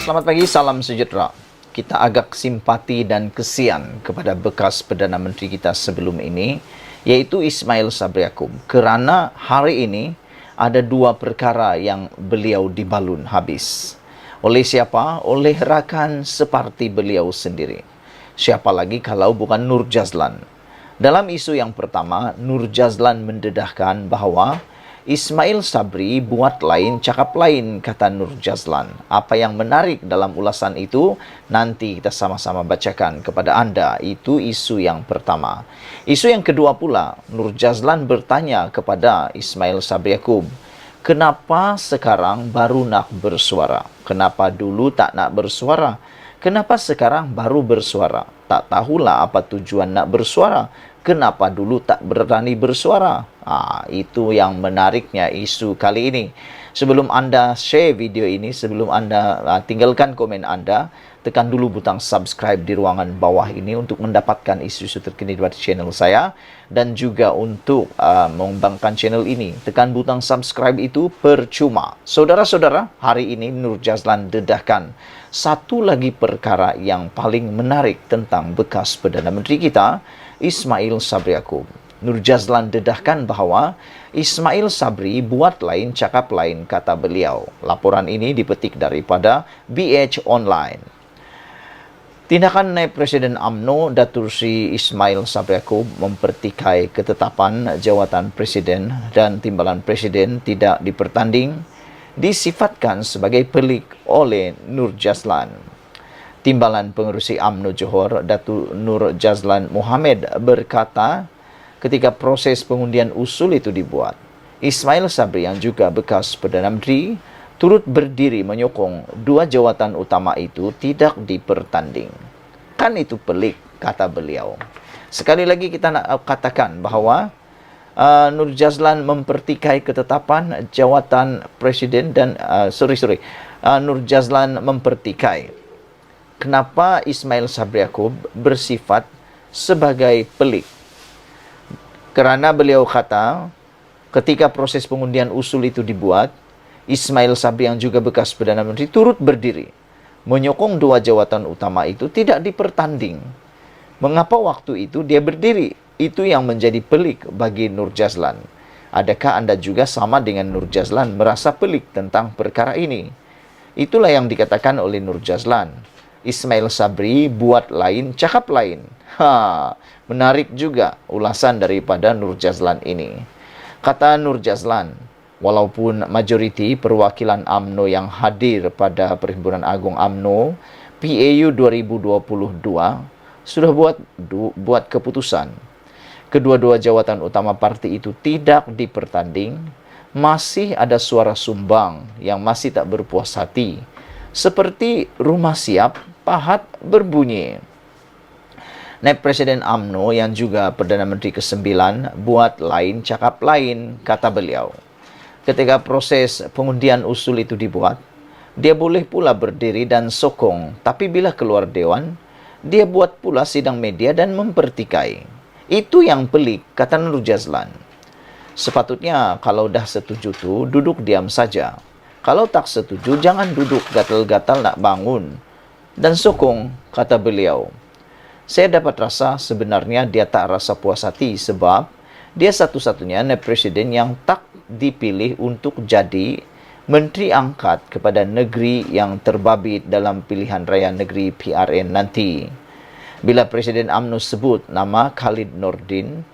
Selamat pagi, salam sejahtera. Kita agak simpati dan kesian kepada bekas Perdana Menteri kita sebelum ini, yaitu Ismail Sabri Yaakob. Kerana hari ini ada dua perkara yang beliau dibalun habis. Oleh siapa? Oleh rakan separti beliau sendiri. Siapa lagi kalau bukan Nur Jazlan. Dalam isu yang pertama, Nur Jazlan mendedahkan bahawa Ismail Sabri buat lain, cakap lain, kata Nur Jazlan. Apa yang menarik dalam ulasan itu, nanti kita sama-sama bacakan kepada anda. Itu isu yang pertama. Isu yang kedua pula, Nur Jazlan bertanya kepada Ismail Sabri Yaakob, kenapa sekarang baru nak bersuara? Kenapa dulu tak nak bersuara? Kenapa sekarang baru bersuara? Tak tahulah apa tujuan nak bersuara. Kenapa dulu tak berani bersuara? Itu yang menariknya isu kali ini. Sebelum anda share video ini, sebelum anda tinggalkan komen anda, tekan dulu butang subscribe di ruangan bawah ini untuk mendapatkan isu-isu terkini di channel saya. Dan juga untuk mengembangkan channel ini, tekan butang subscribe itu percuma. Saudara-saudara, hari ini Nur Jazlan dedahkan satu lagi perkara yang paling menarik tentang bekas Perdana Menteri kita, Ismail Sabri Yaakob. Nur Jazlan dedahkan bahawa Ismail Sabri buat lain, cakap lain, kata beliau. Laporan ini dipetik daripada BH Online. Tindakan Naib Presiden UMNO Datuk Seri Ismail Sabri Yaakob mempertikai ketetapan jawatan Presiden dan Timbalan Presiden tidak dipertanding disifatkan sebagai pelik oleh Nur Jazlan. Timbalan Pengerusi UMNO Johor, Datuk Nur Jazlan Mohamed berkata, ketika proses pengundian usul itu dibuat, Ismail Sabri yang juga bekas Perdana Menteri turut berdiri menyokong dua jawatan utama itu tidak dipertanding. Kan itu pelik, kata beliau. Sekali lagi kita nak katakan bahawa Nur Jazlan mempertikai ketetapan jawatan Presiden dan Nur Jazlan mempertikai kenapa Ismail Sabri Yaakob bersifat sebagai pelik. Kerana beliau kata, ketika proses pengundian usul itu dibuat, Ismail Sabri yang juga bekas Perdana Menteri turut berdiri menyokong dua jawatan utama itu tidak dipertanding. Mengapa waktu itu dia berdiri? Itu yang menjadi pelik bagi Nur Jazlan. Adakah anda juga sama dengan Nur Jazlan merasa pelik tentang perkara ini? Itulah yang dikatakan oleh Nur Jazlan. Ismail Sabri buat lain, cakap lain. Menarik juga ulasan daripada Nur Jazlan ini. Kata Nur Jazlan, walaupun majoriti perwakilan UMNO yang hadir pada Perhimpunan Agung UMNO PAU 2022 sudah buat keputusan. Kedua-dua jawatan utama parti itu tidak dipertanding, masih ada suara sumbang yang masih tak berpuas hati. Seperti rumah siap, pahat berbunyi. Naib Presiden UMNO yang juga Perdana Menteri ke-9 buat lain, cakap lain, kata beliau. Ketika proses pengundian usul itu dibuat, dia boleh pula berdiri dan sokong. Tapi bila keluar dewan, dia buat pula sidang media dan mempertikai. Itu yang pelik, kata Nur Jazlan. Sepatutnya kalau dah setuju tu, duduk diam saja. Kalau tak setuju, jangan duduk gatal-gatal nak bangun. Dan sokong, kata beliau. Saya dapat rasa sebenarnya dia tak rasa puas hati sebab dia satu-satunya Naib Presiden yang tak dipilih untuk jadi Menteri Angkat kepada negeri yang terbabit dalam pilihan raya negeri PRN nanti. Bila Presiden UMNO sebut nama Khalid Nordin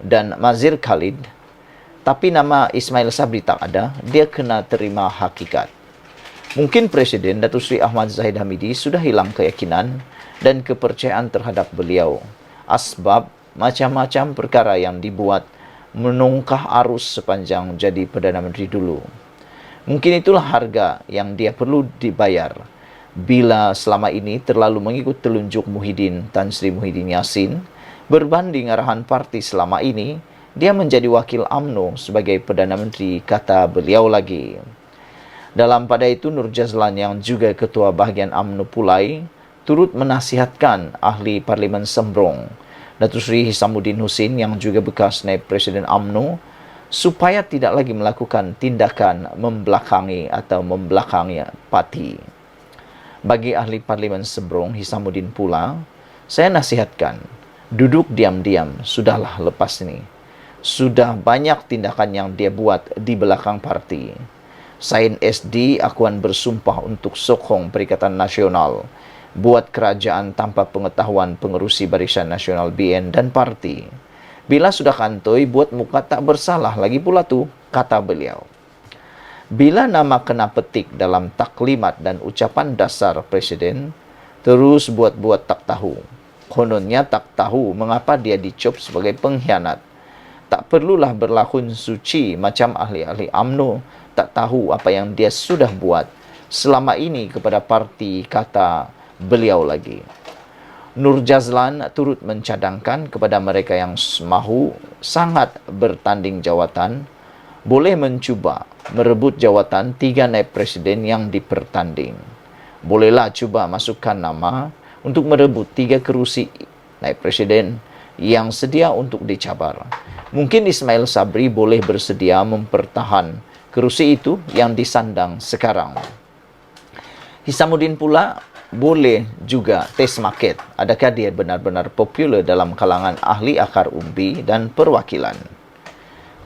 dan Mazir Khalid, tapi nama Ismail Sabri tak ada, dia kena terima hakikat. Mungkin Presiden Datuk Seri Ahmad Zahid Hamidi sudah hilang keyakinan dan kepercayaan terhadap beliau. Asbab macam-macam perkara yang dibuat menongkah arus sepanjang jadi Perdana Menteri dulu. Mungkin itulah harga yang dia perlu dibayar bila selama ini terlalu mengikut telunjuk Muhyiddin Tan Sri Muhyiddin Yassin berbanding arahan parti selama ini. Dia menjadi wakil UMNO sebagai Perdana Menteri, kata beliau lagi. Dalam pada itu, Nur Jazlan yang juga Ketua Bahagian UMNO Pulai turut menasihatkan ahli Parlimen Sembrong, Datuk Seri Hisamuddin Hussein yang juga bekas Naib Presiden UMNO, supaya tidak lagi melakukan tindakan membelakangi parti. Bagi ahli parlimen Seberong, Hisamuddin pula, saya nasihatkan, duduk diam-diam, sudahlah lepas ini. Sudah banyak tindakan yang dia buat di belakang parti. Sain SD akuan bersumpah untuk sokong Perikatan Nasional, buat kerajaan tanpa pengetahuan pengerusi Barisan Nasional BN dan parti. Bila sudah kantoi, buat muka tak bersalah lagi pula tu, kata beliau. Bila nama kena petik dalam taklimat dan ucapan dasar Presiden, terus buat-buat tak tahu. Kononnya tak tahu mengapa dia dicop sebagai pengkhianat. Tak perlulah berlakon suci macam ahli-ahli UMNO tak tahu apa yang dia sudah buat selama ini kepada parti, kata beliau lagi. Nur Jazlan turut mencadangkan kepada mereka yang mahu sangat bertanding jawatan, boleh mencuba merebut jawatan 3 naib presiden yang dipertanding. Bolehlah cuba masukkan nama untuk merebut 3 kerusi naib presiden yang sedia untuk dicabar. Mungkin Ismail Sabri boleh bersedia mempertahan kerusi itu yang disandang sekarang. Hisamuddin pula boleh juga test market, adakah dia benar-benar popular dalam kalangan ahli akar umbi dan perwakilan.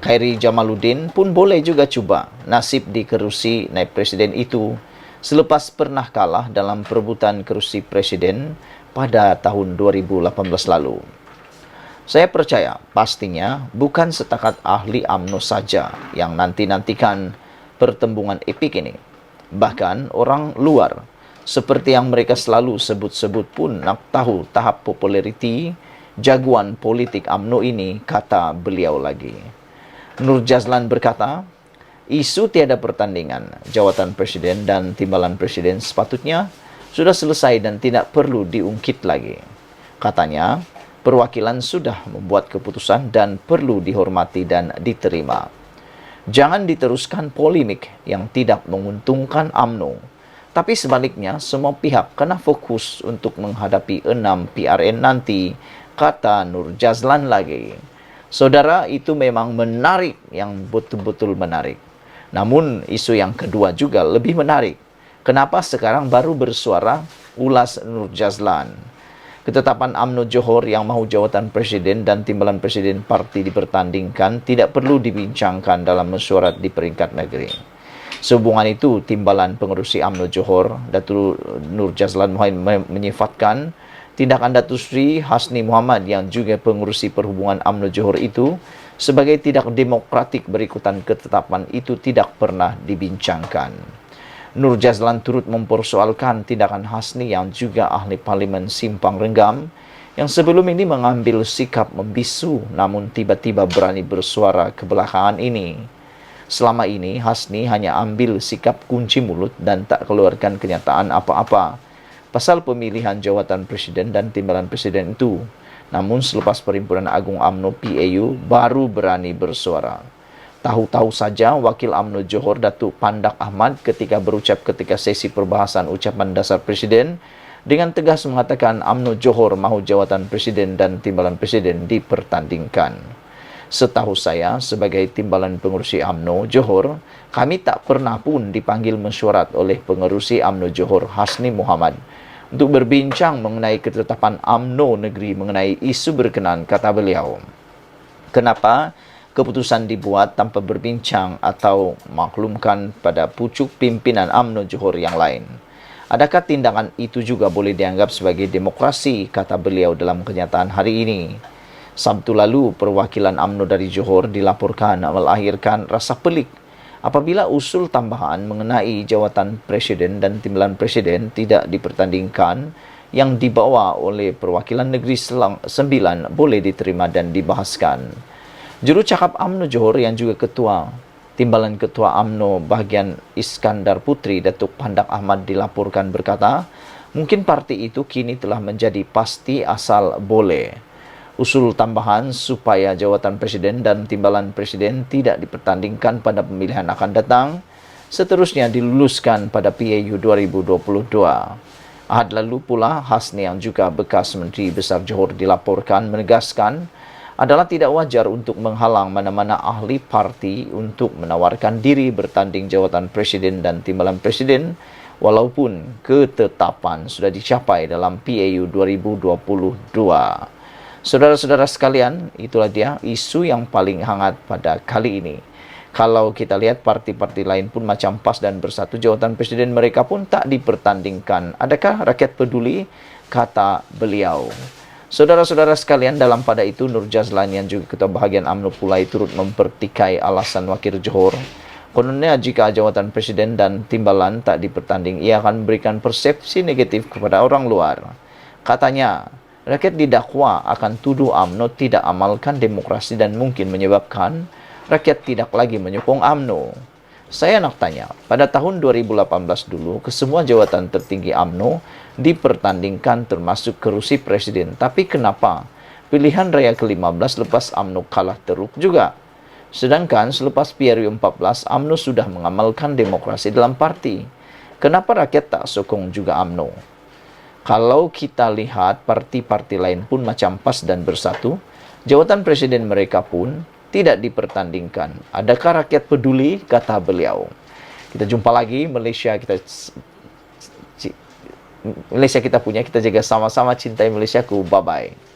Khairi Jamaluddin pun boleh juga cuba nasib di kerusi naib presiden itu selepas pernah kalah dalam perebutan kerusi presiden pada tahun 2018 lalu. Saya percaya pastinya bukan setakat ahli UMNO saja yang nanti-nantikan pertembungan epik ini. Bahkan orang luar seperti yang mereka selalu sebut-sebut pun nak tahu tahap populariti jagoan politik UMNO ini, kata beliau lagi. Nur Jazlan berkata, isu tiada pertandingan jawatan presiden dan timbalan presiden sepatutnya sudah selesai dan tidak perlu diungkit lagi. Katanya, perwakilan sudah membuat keputusan dan perlu dihormati dan diterima. Jangan diteruskan polemik yang tidak menguntungkan UMNO. Tapi sebaliknya, semua pihak kena fokus untuk menghadapi 6 PRN nanti, kata Nur Jazlan lagi. Saudara, itu memang menarik, yang betul-betul menarik. Namun, isu yang kedua juga lebih menarik. Kenapa sekarang baru bersuara, ulas Nur Jazlan? Ketetapan UMNO Johor yang mahu jawatan presiden dan timbalan presiden parti dipertandingkan tidak perlu dibincangkan dalam mesyuarat di peringkat negeri. Sehubungan itu, timbalan pengerusi UMNO Johor, Datuk Nur Jazlan menyifatkan tindakan Datuk Seri Hasni Muhammad yang juga pengerusi perhubungan UMNO Johor itu sebagai tidak demokratik berikutan ketetapan itu tidak pernah dibincangkan. Nur Jazlan turut mempersoalkan tindakan Hasni yang juga ahli parlimen Simpang Renggam yang sebelum ini mengambil sikap membisu namun tiba-tiba berani bersuara kebelakangan ini. Selama ini Hasni hanya ambil sikap kunci mulut dan tak keluarkan kenyataan apa-apa pasal pemilihan jawatan presiden dan timbalan presiden itu. Namun selepas Perhimpunan Agung UMNO PAU baru berani bersuara. Tahu-tahu saja Wakil UMNO Johor Datuk Pandak Ahmad ketika berucap ketika sesi perbahasan ucapan dasar Presiden dengan tegas mengatakan UMNO Johor mahu jawatan Presiden dan timbalan Presiden dipertandingkan. Setahu saya sebagai timbalan pengerusi UMNO Johor, kami tak pernah pun dipanggil mesyuarat oleh pengerusi UMNO Johor Hasni Muhammad untuk berbincang mengenai ketetapan UMNO negeri mengenai isu berkenaan, kata beliau. Kenapa keputusan dibuat tanpa berbincang atau maklumkan pada pucuk pimpinan UMNO Johor yang lain? Adakah tindakan itu juga boleh dianggap sebagai demokrasi, kata beliau dalam kenyataan hari ini? Sabtu lalu, perwakilan UMNO dari Johor dilaporkan melahirkan rasa pelik apabila usul tambahan mengenai jawatan presiden dan timbalan presiden tidak dipertandingkan yang dibawa oleh perwakilan negeri Selang 9 boleh diterima dan dibahaskan. Jurucakap UMNO Johor yang juga timbalan ketua UMNO bahagian Iskandar Putri, Datuk Pandak Ahmad dilaporkan berkata, mungkin parti itu kini telah menjadi pasti asal boleh. Usul tambahan supaya jawatan presiden dan timbalan presiden tidak dipertandingkan pada pemilihan akan datang, seterusnya diluluskan pada PAU 2022. Ahad lalu pula, Hasni yang juga bekas Menteri Besar Johor dilaporkan menegaskan adalah tidak wajar untuk menghalang mana-mana ahli parti untuk menawarkan diri bertanding jawatan presiden dan timbalan presiden walaupun ketetapan sudah dicapai dalam PAU 2022. Saudara-saudara sekalian, itulah dia isu yang paling hangat pada kali ini. Kalau kita lihat parti-parti lain pun macam PAS dan Bersatu, jawatan presiden mereka pun tak dipertandingkan. Adakah rakyat peduli? Kata beliau. Saudara-saudara sekalian, dalam pada itu Nur Jazlan yang juga ketua bahagian UMNO Pulai turut mempertikai alasan Wakil Johor. Kononnya jika jawatan presiden dan timbalan tak dipertanding, ia akan memberikan persepsi negatif kepada orang luar. Katanya, rakyat didakwa akan tuduh UMNO tidak amalkan demokrasi dan mungkin menyebabkan rakyat tidak lagi menyokong UMNO. Saya nak tanya, pada tahun 2018 dulu, kesemua jawatan tertinggi UMNO dipertandingkan termasuk kerusi presiden. Tapi kenapa pilihan raya ke-15 lepas UMNO kalah teruk juga? Sedangkan selepas PRU 14, UMNO sudah mengamalkan demokrasi dalam parti. Kenapa rakyat tak sokong juga UMNO? Kalau kita lihat parti-parti lain pun macam PAS dan Bersatu, jawatan presiden mereka pun tidak dipertandingkan. Adakah rakyat peduli? Kata beliau. Kita jumpa lagi, Malaysia kita punya, kita jaga sama-sama cintai Malaysiaku. Bye-bye.